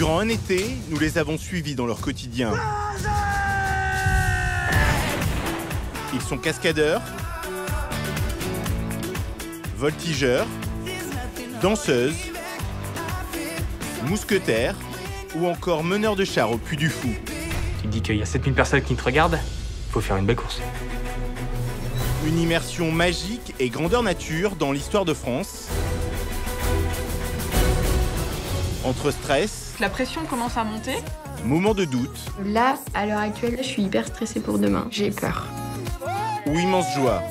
Durant un été, nous les avons suivis dans leur quotidien. Ils sont cascadeurs, voltigeurs, danseuses, mousquetaires ou encore meneurs de chars au Puy du Fou. Tu dis qu'il y a 7000 personnes qui te regardent, faut faire une belle course. Une immersion magique et grandeur nature dans l'histoire de France. Entre stress, la pression commence à monter. moments de doute. Là, à l'heure actuelle, je suis hyper stressée pour demain. J'ai peur. Ou immense joie.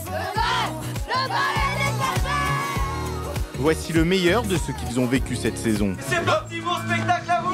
Voici le meilleur de ce qu'ils ont vécu cette saison. C'est parti, bon spectacle à vous!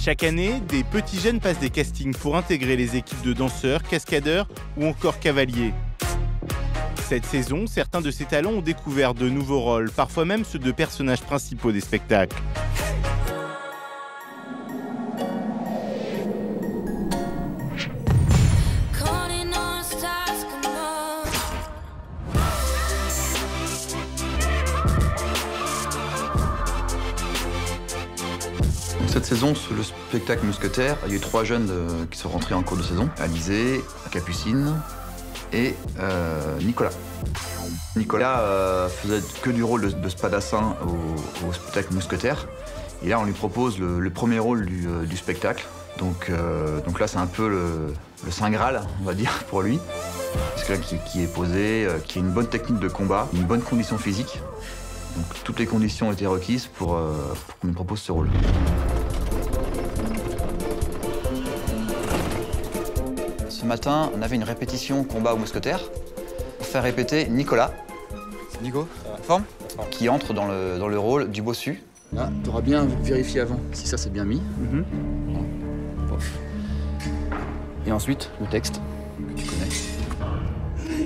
Chaque année, des petits jeunes passent des castings pour intégrer les équipes de danseurs, cascadeurs ou encore cavaliers. Cette saison, certains de ces talents ont découvert de nouveaux rôles, parfois même ceux de personnages principaux des spectacles. Cette saison, sur le spectacle Mousquetaires, il y a eu 3 jeunes qui sont rentrés en cours de saison. Alizé, Capucine et Nicolas. Nicolas faisait que du rôle de spadassin au spectacle Mousquetaires. Et là, on lui propose le premier rôle du spectacle. Donc là, c'est un peu le Saint Graal, on va dire, pour lui. C'est quelqu'un qui est posé, qui a une bonne technique de combat, une bonne condition physique. Donc toutes les conditions ont été requises pour qu'on lui propose ce rôle. Ce matin, on avait une répétition combat aux mousquetaires pour faire répéter Nicolas. Nico, forme, qui entre dans le rôle du bossu. Là, tu auras bien vérifié avant si ça c'est bien mis. Et ensuite, le texte que tu connais.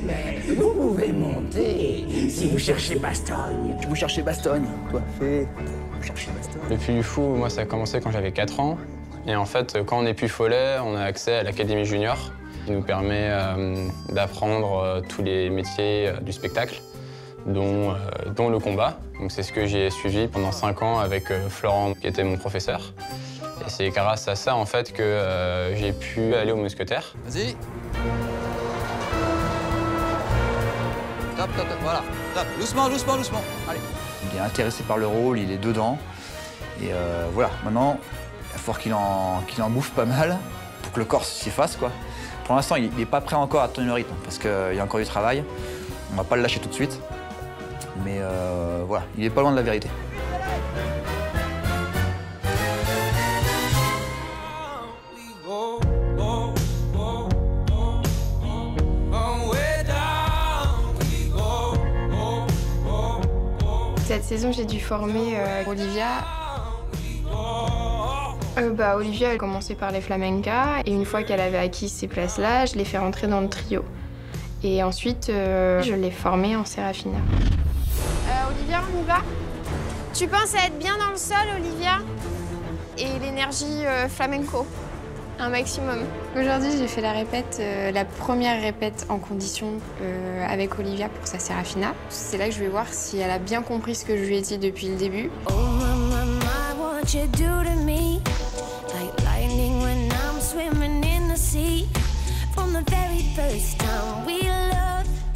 Mais vous pouvez monter si vous cherchez Bastogne. Vous cherchez Bastogne, quoi. Vous cherchez Bastogne. Le Puy du Fou, moi, ça a commencé quand j'avais 4 ans. Et en fait, quand on est Puy Follet, on a accès à l'Académie Junior, qui nous permet d'apprendre tous les métiers du spectacle, dont le combat. Donc c'est ce que j'ai suivi pendant 5 ans avec Florent, qui était mon professeur. Et c'est grâce à ça, en fait, que j'ai pu aller aux Mousquetaires. Vas-y. Top, top, top, voilà. Top. Doucement, doucement, doucement. Allez. Il est intéressé par le rôle, il est dedans. Et voilà, maintenant, il va falloir qu'il en bouffe pas mal pour que le corps s'y fasse, quoi. Pour l'instant, il n'est pas prêt encore à tenir le rythme parce qu'il y a encore du travail. On va pas le lâcher tout de suite. Mais voilà, il est pas loin de la vérité. Cette saison, j'ai dû former Olivia. Olivia, elle commençait par les flamencas et une fois qu'elle avait acquis ces places-là, je l'ai fait rentrer dans le trio. Et ensuite, je l'ai formée en Serafina. Olivia, on y va? Tu penses à être bien dans le sol, Olivia? Et l'énergie flamenco, un maximum. Aujourd'hui, j'ai fait la répète, la première répète en condition avec Olivia pour sa Serafina. C'est là que je vais voir si elle a bien compris ce que je lui ai dit depuis le début.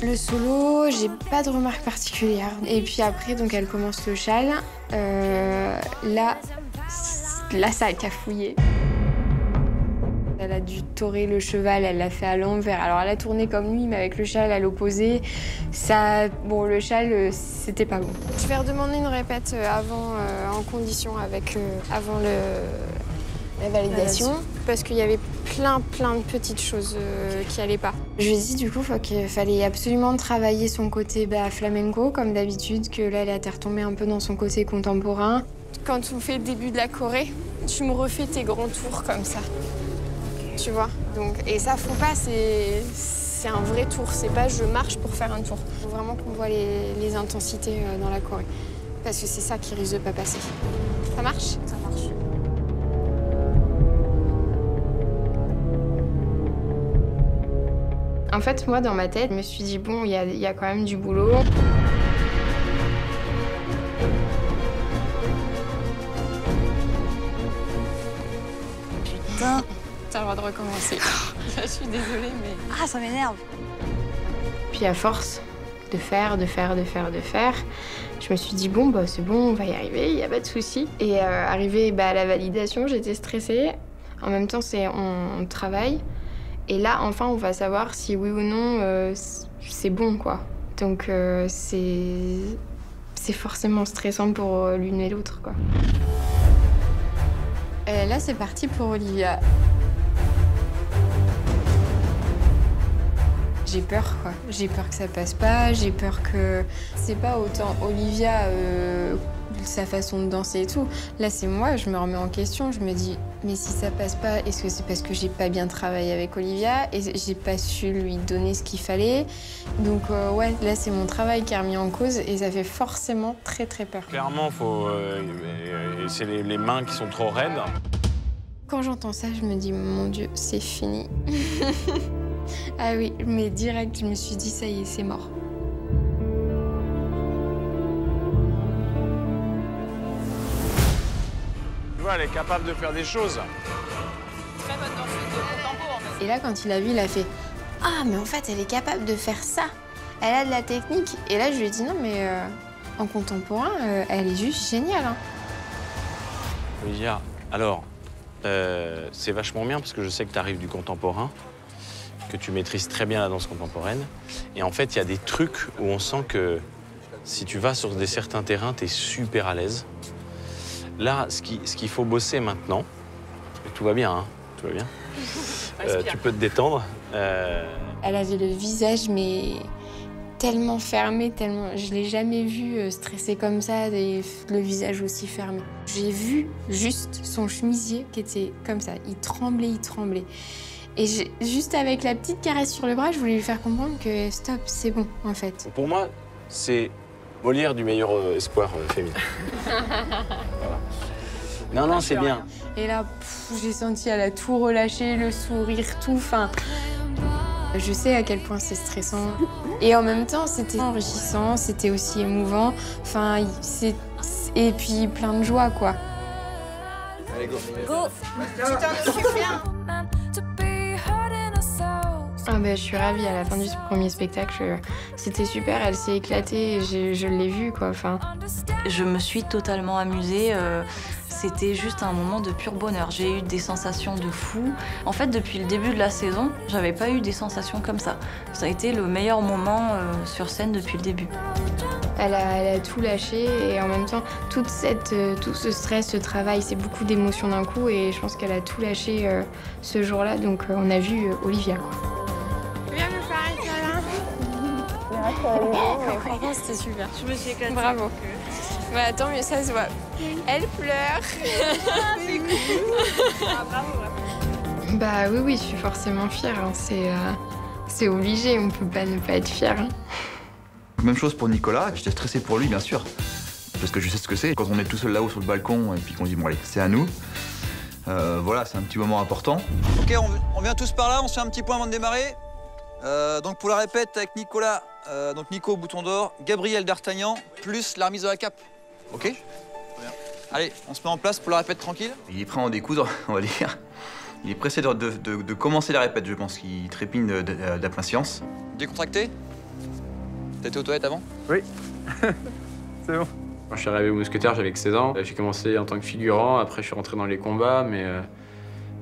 Le solo, j'ai pas de remarques particulières. Et puis après, donc elle commence le châle. Là, ça a cafouillé. elle a dû torer le cheval, elle l'a fait à l'envers. Alors elle a tourné comme lui, mais avec le châle à l'opposé. Ça, bon, le châle, c'était pas bon. Je vais redemander une répète avant, en condition, avant la validation, parce qu'il y avait plein de petites choses qui allaient pas. Je lui ai dit du coup qu'il fallait absolument travailler son côté flamenco, comme d'habitude, que là, elle était retombée un peu dans son côté contemporain. Quand on fait le début de la choré, tu me refais tes grands tours comme ça, tu vois. Donc, et ça, faut pas, c'est un vrai tour, c'est pas je marche pour faire un tour. Faut vraiment qu'on voit les intensités dans la choré, parce que c'est ça qui risque de pas passer. Ça marche ? Ça marche. En fait, moi, dans ma tête, je me suis dit, bon, il y a quand même du boulot. Putain. T'as le droit de recommencer. Je suis désolée, mais... Ah, ça m'énerve. Puis à force de faire, je me suis dit, bon, bah, c'est bon, on va y arriver, il n'y a pas de souci. Et arrivé à la validation, j'étais stressée. En même temps, on travaille. Et là, enfin, on va savoir si oui ou non, c'est bon, quoi. Donc, c'est forcément stressant pour l'une et l'autre, quoi. Là, c'est parti pour Olivia. J'ai peur, quoi. J'ai peur que ça passe pas, j'ai peur que... C'est pas autant Olivia, sa façon de danser et tout. Là, c'est moi, je me remets en question, je me dis, mais si ça passe pas, est-ce que c'est parce que j'ai pas bien travaillé avec Olivia et j'ai pas su lui donner ce qu'il fallait? Donc ouais, là, c'est mon travail qui est remis en cause et ça fait forcément très peur. Clairement, c'est les mains qui sont trop raides. Quand j'entends ça, je me dis, mon Dieu, c'est fini. Ah oui, mais direct, je me suis dit, ça y est, c'est mort. Tu vois, elle est capable de faire des choses. Très bonne danseuse de contempo, en fait. Et là, quand il a vu, il a fait « Ah, mais en fait, elle est capable de faire ça. Elle a de la technique. » Et là, je lui ai dit « Non, mais en contemporain, elle est juste géniale. Hein. » Olivia, alors, c'est vachement bien parce que je sais que tu arrives du contemporain, que tu maîtrises très bien la danse contemporaine. Et en fait, il y a des trucs où on sent que si tu vas sur certains terrains, tu es super à l'aise. Là, ce qu'il faut bosser maintenant, tout va bien, hein, tout va bien. Tu peux te détendre. Elle avait le visage, mais tellement fermé, tellement... Je l'ai jamais vue stressée comme ça, et le visage aussi fermé. J'ai vu juste son chemisier qui était comme ça. Il tremblait. Et juste avec la petite caresse sur le bras, je voulais lui faire comprendre que stop, c'est bon, en fait. Pour moi, c'est Molière du meilleur espoir féminin. Voilà. Non, c'est bien. Et là, j'ai senti, elle a tout relâché, le sourire, tout, enfin... Je sais à quel point c'est stressant. Et en même temps, c'était enrichissant, c'était aussi émouvant. Enfin, et puis plein de joie, quoi. Allez, go. Go. Tu t'en occupes bien. Ah ben, je suis ravie, à la fin du premier spectacle, c'était super, elle s'est éclatée et je l'ai vue, quoi. Enfin... Je me suis totalement amusée, c'était juste un moment de pur bonheur. J'ai eu des sensations de fou. En fait, depuis le début de la saison, j'avais pas eu des sensations comme ça. Ça a été le meilleur moment sur scène depuis le début. Elle a tout lâché et en même temps, tout ce stress, ce travail, c'est beaucoup d'émotions d'un coup et je pense qu'elle a tout lâché ce jour-là, donc on a vu Olivia, quoi. Viens me faire un câlin. Franchement, c'était super. Je me suis éclatée. Bravo. Bah, tant mieux, ça se voit. Elle pleure. C'est cool. Ah, bravo. Bah oui, je suis forcément fière. Hein. C'est obligé, on peut pas ne pas être fière. Hein. Même chose pour Nicolas, j'étais stressé pour lui, bien sûr. Parce que je sais ce que c'est. Quand on est tout seul là-haut sur le balcon et puis qu'on dit, bon allez, c'est à nous. Voilà, c'est un petit moment important. Ok, on vient tous par là, on se fait un petit point avant de démarrer. Donc pour la répète avec Nicolas, donc Nico, bouton d'or, Gabriel d'Artagnan, plus la remise de la cape. Ok? Très bien. Allez, on se met en place pour la répète tranquille. Il est prêt à en découdre, on va dire. Il est pressé de commencer la répète, je pense qu'il trépigne d'impatience. Décontracté? T'as été aux toilettes avant? Oui, c'est bon. Quand je suis arrivé au Mousquetaire, j'avais que 16 ans. J'ai commencé en tant que figurant, après je suis rentré dans les combats, mais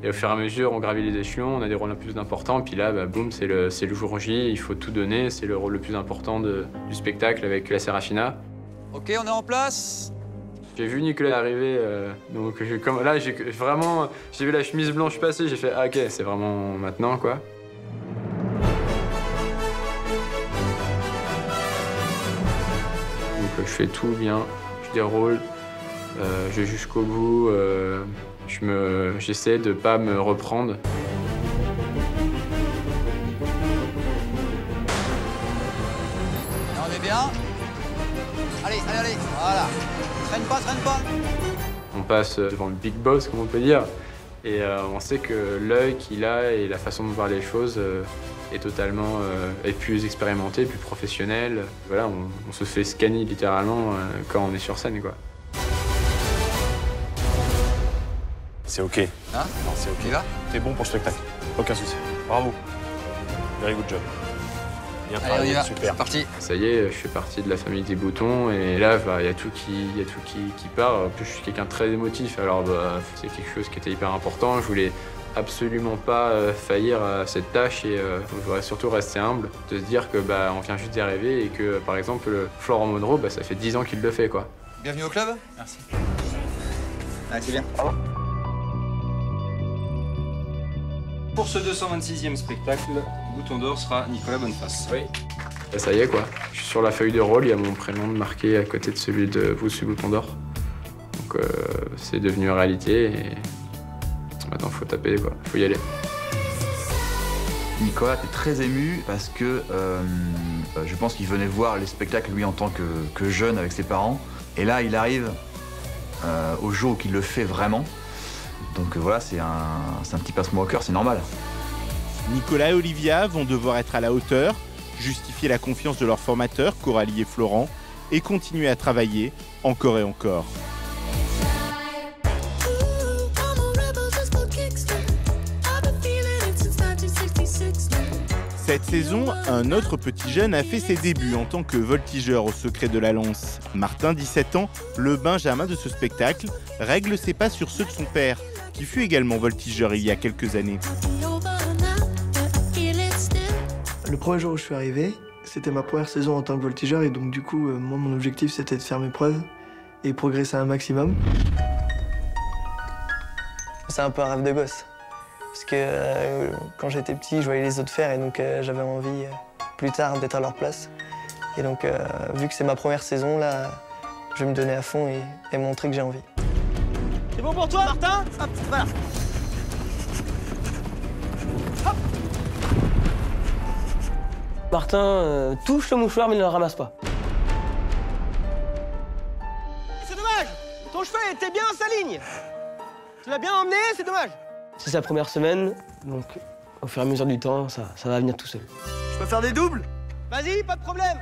Et au fur et à mesure, on gravit les échelons, on a des rôles un peu plus importants. Puis là, bah, boum, c'est le jour J, il faut tout donner. C'est le rôle le plus important du spectacle avec la Serafina. Ok, on est en place. J'ai vu Nicolas arriver, donc là, j'ai vu la chemise blanche passer, j'ai fait ah, ok, c'est vraiment maintenant, quoi. Donc je fais tout bien, je déroule, je vais jusqu'au bout, j'essaie de pas me reprendre. On est bien. Allez, voilà. Traîne pas. On passe devant le big boss, comme on peut dire, et on sait que l'œil qu'il a et la façon de voir les choses est totalement est plus expérimenté, plus professionnel. Voilà, on se fait scanner littéralement quand on est sur scène, quoi. C'est ok. Hein? Non, c'est ok. Là T'es bon pour le spectacle. Aucun souci. Bravo. Very good job. Bien Allez, travaillé, on y va. super. C'est parti. Ça y est, je fais partie de la famille des boutons et là, il y a tout qui part. En plus, je suis quelqu'un de très émotif, alors bah, c'est quelque chose qui était hyper important. Je voulais absolument pas faillir à cette tâche et je voudrais surtout rester humble, de se dire que bah, on vient juste d'y arriver et que par exemple, Florent Monroe, bah, ça fait 10 ans qu'il le fait, quoi. Bienvenue au club. Merci. Allez, c'est bien. Pour ce 226e spectacle, Bouton d'Or sera Nicolas Bonneface. Oui. Et ça y est, quoi. Je suis sur la feuille de rôle, il y a mon prénom marqué à côté de celui de Vous suis Bouton d'Or. Donc c'est devenu réalité et maintenant faut taper, quoi. Faut y aller. Nicolas était très ému parce que je pense qu'il venait voir les spectacles, lui, en tant que jeune avec ses parents. Et là, il arrive au jour où il le fait vraiment. Donc voilà, c'est un petit passement au cœur, c'est normal. Nicolas et Olivia vont devoir être à la hauteur, justifier la confiance de leurs formateurs, Coralie et Florent, et continuer à travailler encore et encore. Cette saison, un autre petit jeune a fait ses débuts en tant que voltigeur au secret de la lance. Martin, 17 ans, le benjamin de ce spectacle, règle ses pas sur ceux de son père, qui fut également voltigeur il y a quelques années. Le premier jour où je suis arrivé, c'était ma première saison en tant que voltigeur et donc du coup, moi, mon objectif c'était de faire mes preuves et progresser un maximum. C'est un peu un rêve de gosse. Parce que quand j'étais petit, je voyais les autres faire et donc j'avais envie plus tard d'être à leur place. Et donc, vu que c'est ma première saison, là, je vais me donner à fond et montrer que j'ai envie. C'est bon pour toi, Martin? Hop, voilà. Hop. Martin touche le mouchoir mais ne le ramasse pas. C'est dommage. Ton cheval était bien à sa ligne. Tu l'as bien emmené, c'est dommage. C'est sa première semaine, donc au fur et à mesure du temps, ça va venir tout seul. Je peux faire des doubles? Vas-y, pas de problème.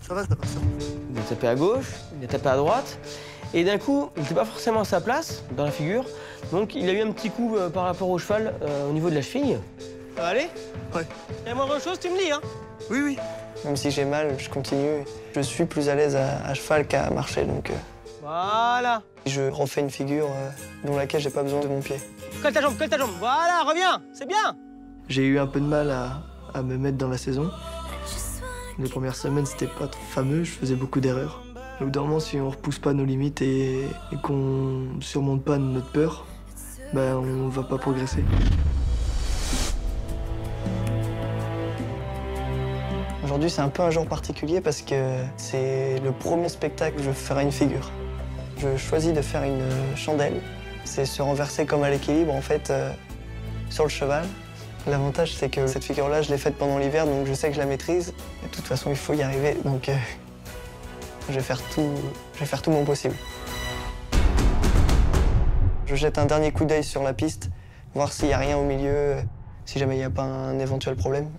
Ça va, ça va. Il a tapé à gauche, il a tapé à droite, et d'un coup, il n'était pas forcément à sa place dans la figure, donc il a eu un petit coup par rapport au cheval au niveau de la cheville. Ça va aller? Ouais. Il y a moindre chose, tu me dis, hein? Oui, oui. Même si j'ai mal, je continue. Je suis plus à l'aise à cheval qu'à marcher, donc... Voilà. Je refais une figure dans laquelle j'ai pas besoin de mon pied. Colle ta jambe, colle ta jambe. Voilà, reviens, c'est bien. J'ai eu un peu de mal à me mettre dans la saison. Les premières semaines, c'était pas fameux, je faisais beaucoup d'erreurs. Au bout d'un moment, si on repousse pas nos limites et qu'on surmonte pas notre peur, ben on va pas progresser. Aujourd'hui, c'est un peu un genre particulier parce que c'est le premier spectacle où je ferai une figure. Je choisis de faire une chandelle. C'est se renverser comme à l'équilibre, en fait, sur le cheval. L'avantage, c'est que cette figure-là, je l'ai faite pendant l'hiver, donc je sais que je la maîtrise. Et de toute façon, il faut y arriver, donc je vais faire tout mon possible. Je jette un dernier coup d'œil sur la piste, voir s'il n'y a rien au milieu, si jamais il n'y a pas un éventuel problème.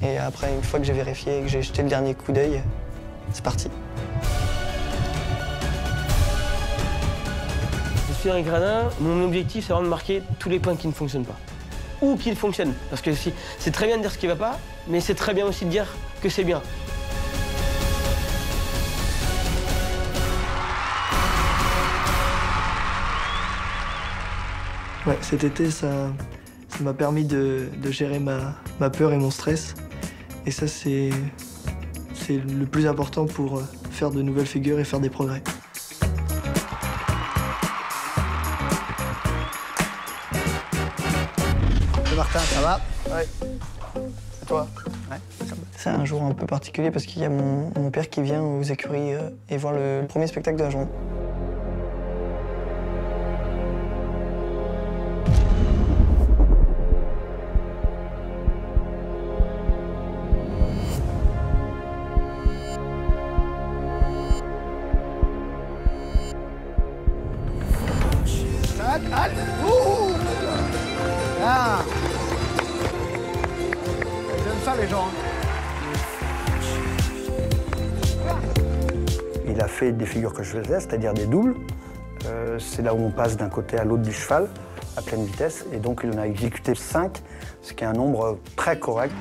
Et après, une fois que j'ai vérifié et que j'ai jeté le dernier coup d'œil, c'est parti. Je suis un gradin, mon objectif c'est vraiment de marquer tous les points qui ne fonctionnent pas. ou qu'il fonctionne. Parce que c'est très bien de dire ce qui ne va pas, mais c'est très bien aussi de dire que c'est bien. Ouais, cet été, ça m'a permis de gérer ma peur et mon stress. Et ça, c'est le plus important pour faire de nouvelles figures et faire des progrès. Martin, ça va? Ouais. Et toi? Ouais. C'est un jour un peu particulier parce qu'il y a mon père qui vient aux écuries et voir le premier spectacle de la journée. Ah. J'aime ça les gens. Il a fait des figures que je faisais, c'est-à-dire des doubles. C'est là où on passe d'un côté à l'autre du cheval à pleine vitesse. Et donc il en a exécuté 5, ce qui est un nombre très correct.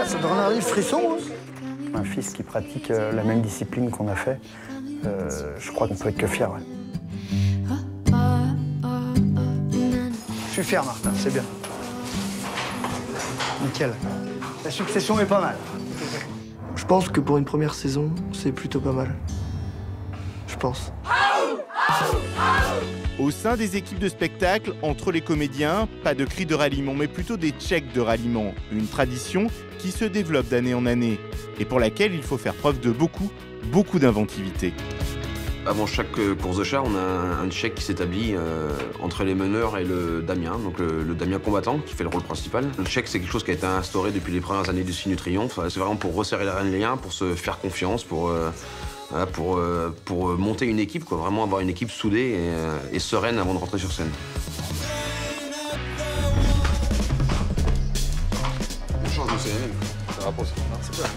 Ça donne un frisson. Hein. Un fils qui pratique la même discipline qu'on a fait, je crois qu'on peut être que fier. Ouais. Je suis fier, Martin, c'est bien. Nickel. La succession est pas mal. Je pense que pour une première saison, c'est plutôt pas mal. Je pense. Au sein des équipes de spectacle, entre les comédiens, pas de cris de ralliement, mais plutôt des checks de ralliement. Une tradition qui se développe d'année en année et pour laquelle il faut faire preuve de beaucoup d'inventivité. Avant chaque course de char, on a un check qui s'établit entre les meneurs et le Damien, donc le Damien combattant qui fait le rôle principal. Le check, c'est quelque chose qui a été instauré depuis les premières années du Signe du Triomphe. C'est vraiment pour resserrer les liens, pour se faire confiance, pour monter une équipe, quoi. Vraiment avoir une équipe soudée et sereine avant de rentrer sur scène. On change de CNM, ça va pas, c'est pas.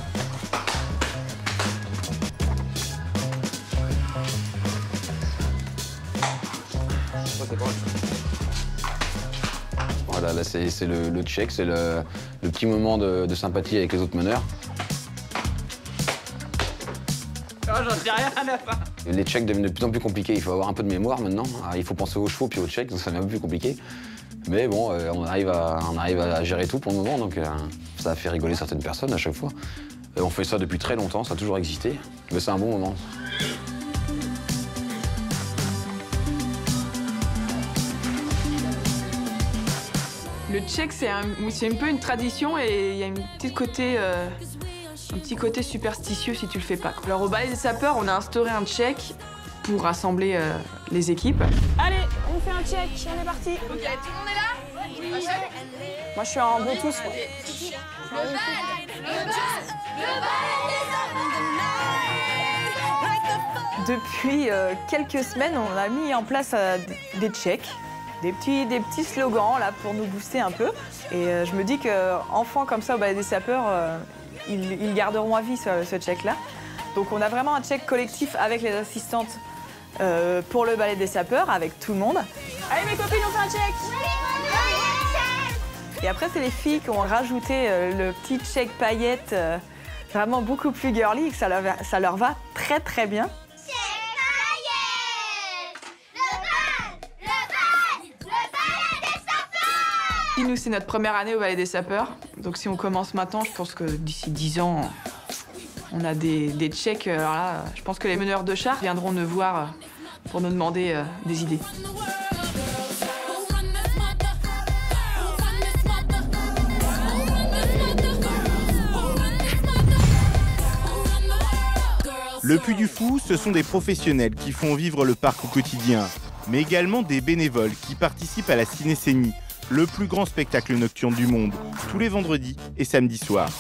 Voilà, là c'est le check, c'est le petit moment de sympathie avec les autres meneurs. Oh, j'en sais rien à la fin. Les checks deviennent de plus en plus compliqués, il faut avoir un peu de mémoire maintenant. Alors, il faut penser aux chevaux puis aux checks, donc ça devient un peu plus compliqué. Mais bon, on arrive à gérer tout pour le moment, donc ça a fait rigoler certaines personnes à chaque fois. On fait ça depuis très longtemps, ça a toujours existé, mais c'est un bon moment. Le check, c'est un peu une tradition et il y a un petit côté superstitieux si tu le fais pas. Alors au ballet des sapeurs, on a instauré un check pour rassembler les équipes. Allez, on fait un check, on est parti. Ok, tout le monde est là? Oui. Moi, je suis en Bluetooth. Depuis quelques semaines, on a mis en place des checks. Des petits slogans là pour nous booster un peu. Et je me dis qu'enfants comme ça au ballet des sapeurs, ils garderont à vie ce check-là. Donc on a vraiment un check collectif avec les assistantes pour le ballet des sapeurs, avec tout le monde. Allez mes copines, on fait un check. Et après c'est les filles qui ont rajouté le petit check paillettes, vraiment beaucoup plus girly, et que ça leur va très très bien. Nous, c'est notre première année au ballet des sapeurs. Donc si on commence maintenant, je pense que d'ici 10 ans, on a des checks. Alors là, je pense que les meneurs de char viendront nous voir pour nous demander des idées. Le Puy du Fou, ce sont des professionnels qui font vivre le parc au quotidien, mais également des bénévoles qui participent à la Cinécénie, le plus grand spectacle nocturne du monde, tous les vendredis et samedis soirs.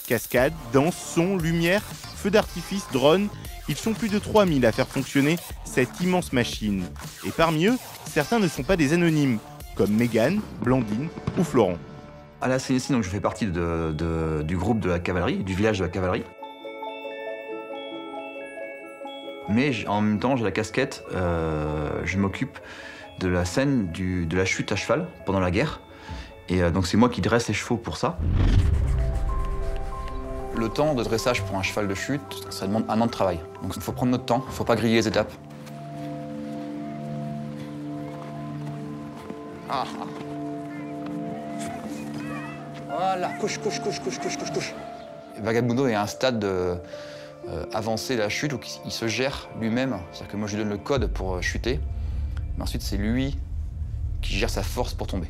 Cascades, danse, son, lumière, feux d'artifice, drones, ils sont plus de 3000 à faire fonctionner cette immense machine. Et parmi eux, certains ne sont pas des anonymes, comme Mégane, Blandine ou Florent. À la Cinécénie, donc je fais partie du groupe de la cavalerie, du village de la cavalerie. Mais en même temps, j'ai la casquette, je m'occupe de la scène de la chute à cheval pendant la guerre. Et donc c'est moi qui dresse les chevaux pour ça. Le temps de dressage pour un cheval de chute, ça demande 1 an de travail. Donc il faut prendre notre temps, il ne faut pas griller les étapes. Ah. Voilà, couche. Vagabundo est à un stade avancé de la chute où il se gère lui-même. C'est-à-dire que moi je lui donne le code pour chuter, mais ensuite c'est lui qui gère sa force pour tomber.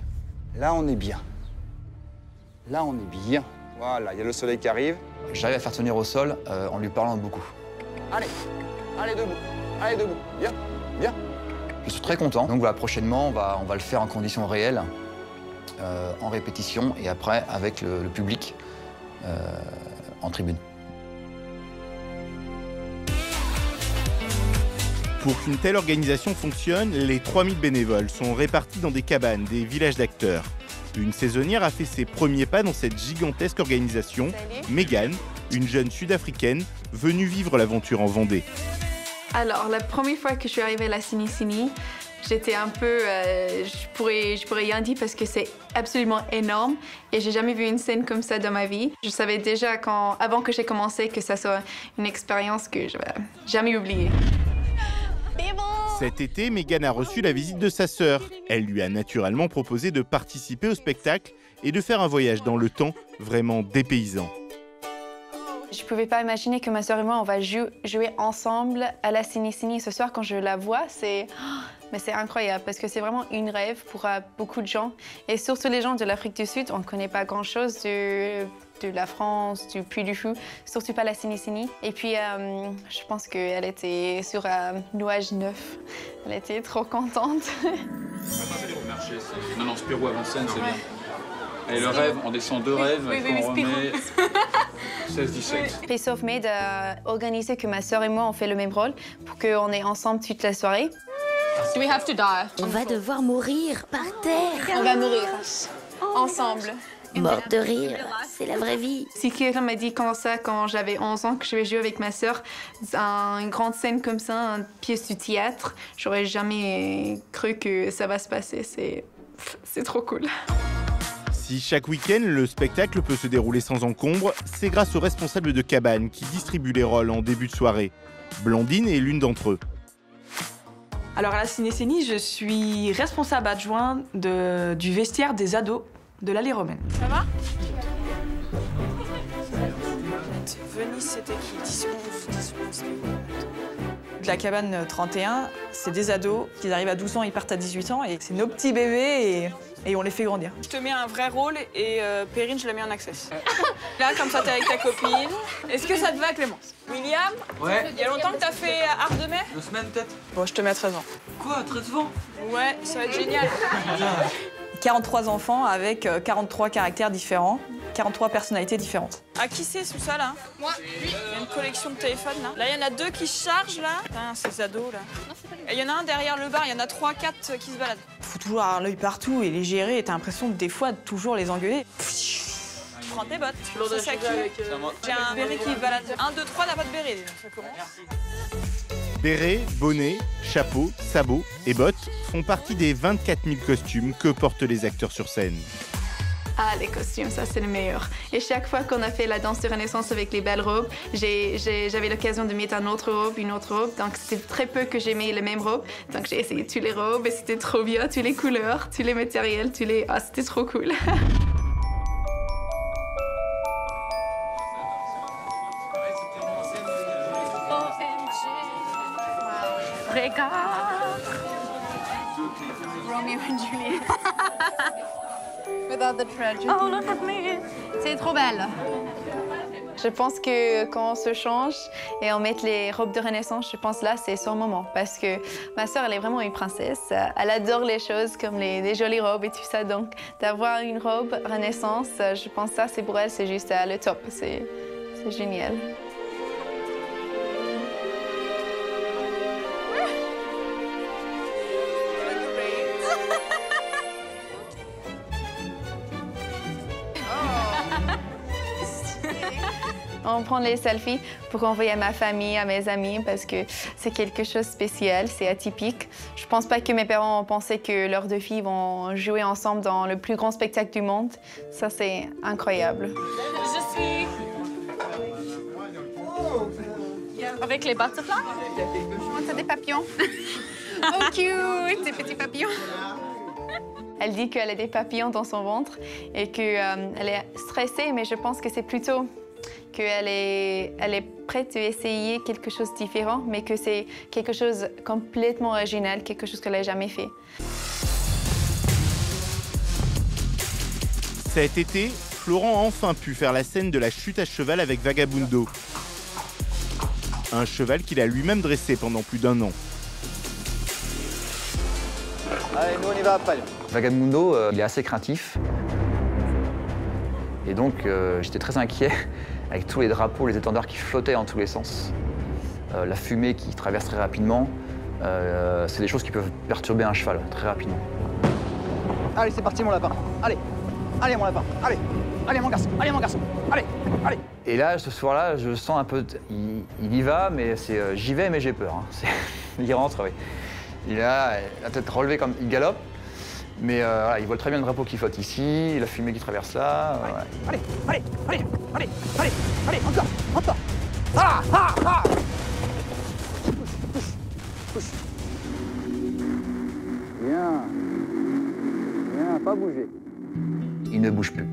Là, on est bien. Là, on est bien. Voilà, il y a le soleil qui arrive. J'arrive à faire tenir au sol en lui parlant beaucoup. Allez, debout, bien. Je suis très content. Donc voilà, prochainement, on va le faire en conditions réelles, en répétition, et après avec le public en tribune. Pour qu'une telle organisation fonctionne, les 3000 bénévoles sont répartis dans des cabanes, des villages d'acteurs. Une saisonnière a fait ses premiers pas dans cette gigantesque organisation, Megan, une jeune sud-africaine venue vivre l'aventure en Vendée. Alors, la première fois que je suis arrivée à la Cini, j'étais un peu... je pourrais rien dire parce que c'est absolument énorme et j'ai jamais vu une scène comme ça dans ma vie. Je savais déjà avant que j'ai commencé que ça soit une expérience que je vais jamais oublier. Cet été, Megan a reçu la visite de sa sœur. Elle lui a naturellement proposé de participer au spectacle et de faire un voyage dans le temps vraiment dépaysant. Je pouvais pas imaginer que ma sœur et moi, on va jouer ensemble à la Cini ce soir. Quand je la vois, c'est incroyable parce que c'est vraiment un rêve pour beaucoup de gens. Et surtout les gens de l'Afrique du Sud, on ne connaît pas grand-chose de la France, du Puy du Fou, surtout pas la Cini. Et puis, je pense qu'elle était sur un nuage neuf. Elle était trop contente. Non, Spirou avant scène, c'est bien. Et le rêve, on descend 2 rêves, oui, on remet 16-17. Face of Made a organisé que ma sœur et moi, on fait le même rôle pour qu'on est ensemble toute la soirée. Do we have to die? On va devoir mourir par terre. On va mourir. Ensemble. Mort de rire, c'est la vraie vie. Si quelqu'un m'a dit quand j'avais 11 ans que je vais jouer avec ma sœur, une grande scène comme ça, une pièce du théâtre, j'aurais jamais cru que ça va se passer. C'est trop cool. Si chaque week-end, le spectacle peut se dérouler sans encombre, c'est grâce aux responsables de cabane qui distribuent les rôles en début de soirée. Blandine est l'une d'entre eux. Alors à la Ciné, je suis responsable adjoint du vestiaire des ados de l'Allée Romaine. Ça va? Venise, c'était qui? 10, de la cabane 31, c'est des ados qui arrivent à 12 ans, ils partent à 18 ans et c'est nos petits bébés et on les fait grandir. Je te mets un vrai rôle et Perrine, je la mets en access. Là, comme ça, t'es avec ta copine. Est-ce que ça te va, Clémence? William? Ouais. Il y a longtemps que t'as fait Art de Mai? 2 semaines peut-être. Bon, je te mets à 13 ans. Quoi, 13 ans? Ouais, ça va être génial. 43 enfants avec 43 caractères différents, 43 personnalités différentes. À qui c'est tout ça là? Moi. Il y a une collection de téléphones là. Là, il y en a 2 qui se chargent là. Putain, ces ados là. Et il y en a un derrière le bar, il y en a 3-4 qui se baladent. Faut toujours avoir l'œil partout et les gérer et t'as l'impression des fois de toujours les engueuler. Prends tes bottes. C'est qui? J'ai un béret qui balade. 1, 2, 3, t'as pas de béret. Ça commence. Béret, bonnet, chapeau, sabots et bottes font partie des 24 000 costumes que portent les acteurs sur scène. Ah, les costumes, ça c'est le meilleur. Et chaque fois qu'on a fait la danse de Renaissance avec les belles robes, j'avais l'occasion de mettre une autre robe. Donc c'était très peu que j'aimais les mêmes robes. Donc j'ai essayé toutes les robes et c'était trop bien, toutes les couleurs, tous les matériels, Ah, c'était trop cool. Regarde. Romeo and Juliet. Without the tragedy. Oh, look at me. C'est trop belle. Je pense que quand on se change et on met les robes de Renaissance, je pense là, c'est son moment. Parce que ma sœur, elle est vraiment une princesse. Elle adore les choses comme les jolies robes et tout ça. Donc, d'avoir une robe Renaissance, je pense que ça, c'est pour elle, c'est juste le top. C'est génial. On prend les selfies pour envoyer à ma famille, à mes amis, parce que c'est quelque chose de spécial, c'est atypique. Je pense pas que mes parents ont pensé que leurs deux filles vont jouer ensemble dans le plus grand spectacle du monde. Ça, c'est incroyable. Je suis... Avec les butterflies? C'est des papillons. Oh, cute, ces petits papillons. Elle dit qu'elle a des papillons dans son ventre et qu'elle est stressée, mais je pense que c'est plutôt qu'elle est prête à essayer quelque chose de différent, mais que c'est quelque chose de complètement original, quelque chose qu'elle n'a jamais fait. Cet été, Florent a enfin pu faire la scène de la chute à cheval avec Vagabundo. Un cheval qu'il a lui-même dressé pendant plus d'1 an. Allez, nous on y va après. Vagabundo, il est assez craintif. Et donc, j'étais très inquiet avec tous les drapeaux, les étendards qui flottaient en tous les sens. La fumée qui traverse très rapidement. C'est des choses qui peuvent perturber un cheval très rapidement. Allez, c'est parti mon lapin. Allez, allez mon lapin. Allez, allez mon garçon. Allez mon garçon. Allez, allez. Et là, ce soir-là, je sens un peu... Il y va, mais c'est j'y vais, mais j'ai peur. Hein. Il rentre, oui. Il a la tête relevée comme il galope, mais voilà, il voit très bien le drapeau qui flotte ici, la fumée qui traverse là. Allez, allez, allez, allez, allez, allez, encore, encore. Ah, ah, ah. Pousse. Bien. Bien, pas bouger. Il ne bouge plus.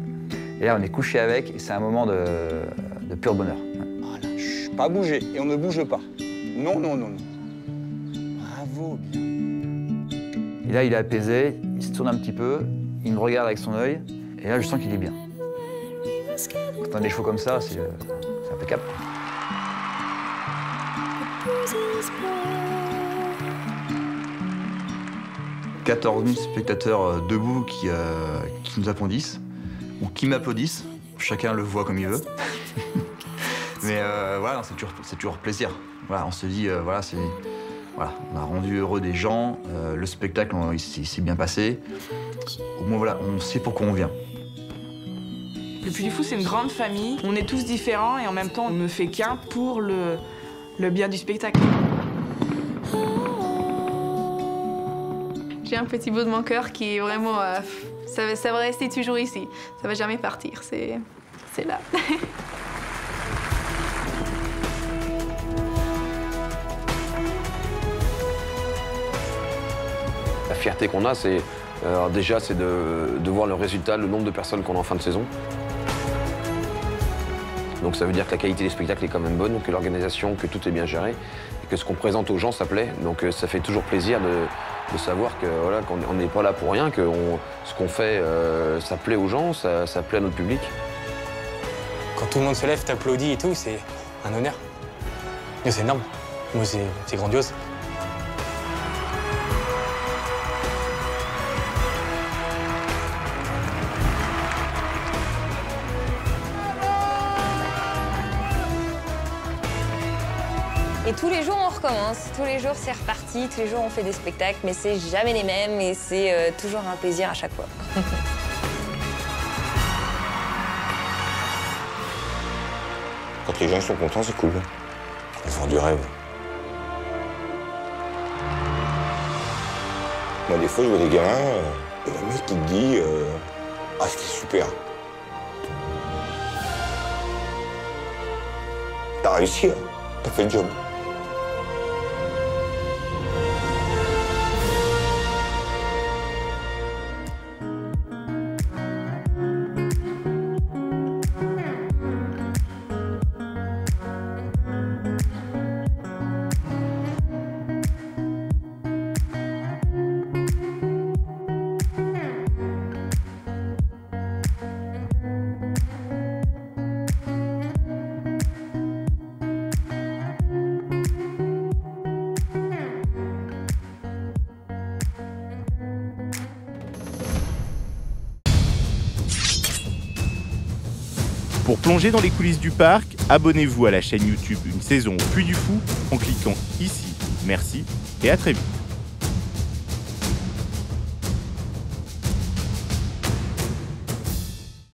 Et là, on est couché avec, et c'est un moment de pur bonheur. Voilà, pas bouger, et on ne bouge pas. Non, non, non, non. Bravo, bien. Et là, il est apaisé, il se tourne un petit peu, il me regarde avec son œil, et là, je sens qu'il est bien. Quand on a des chevaux comme ça, c'est impeccable. « 14 000 spectateurs debout qui nous applaudissent, ou qui m'applaudissent. Chacun le voit comme il veut. Mais voilà, c'est toujours plaisir. Voilà, on se dit, voilà, on a rendu heureux des gens, le spectacle, il s'est bien passé. Au moins, voilà, on sait pourquoi on vient. Le Puy du Fou, c'est une grande famille. On est tous différents et en même temps, on ne fait qu'un pour le bien du spectacle. J'ai un petit bout de mon cœur qui est vraiment... ça va rester toujours ici. Ça va jamais partir. C'est là. La fierté qu'on a, c'est déjà c'est de voir le résultat, le nombre de personnes qu'on a en fin de saison. Donc ça veut dire que la qualité des spectacles est quand même bonne, que l'organisation, que tout est bien géré, et que ce qu'on présente aux gens, ça plaît. Donc ça fait toujours plaisir de savoir que voilà, qu'on n'est pas là pour rien, que ce qu'on fait, ça plaît aux gens, ça plaît à notre public. Quand tout le monde se lève, t'applaudit et tout, c'est un honneur. C'est énorme. Moi, c'est grandiose. Et tous les jours, on recommence. Tous les jours, c'est reparti. Tous les jours, on fait des spectacles, mais c'est jamais les mêmes et c'est toujours un plaisir à chaque fois. Quand les gens sont contents, c'est cool. Ils font du rêve. Moi, des fois, je vois des gamins, et le mec qui te dit « Ah, c'était super. T'as réussi, hein. T'as fait le job. » Pour plonger dans les coulisses du parc, abonnez-vous à la chaîne YouTube Une saison au Puy du Fou en cliquant ici. Merci et à très vite.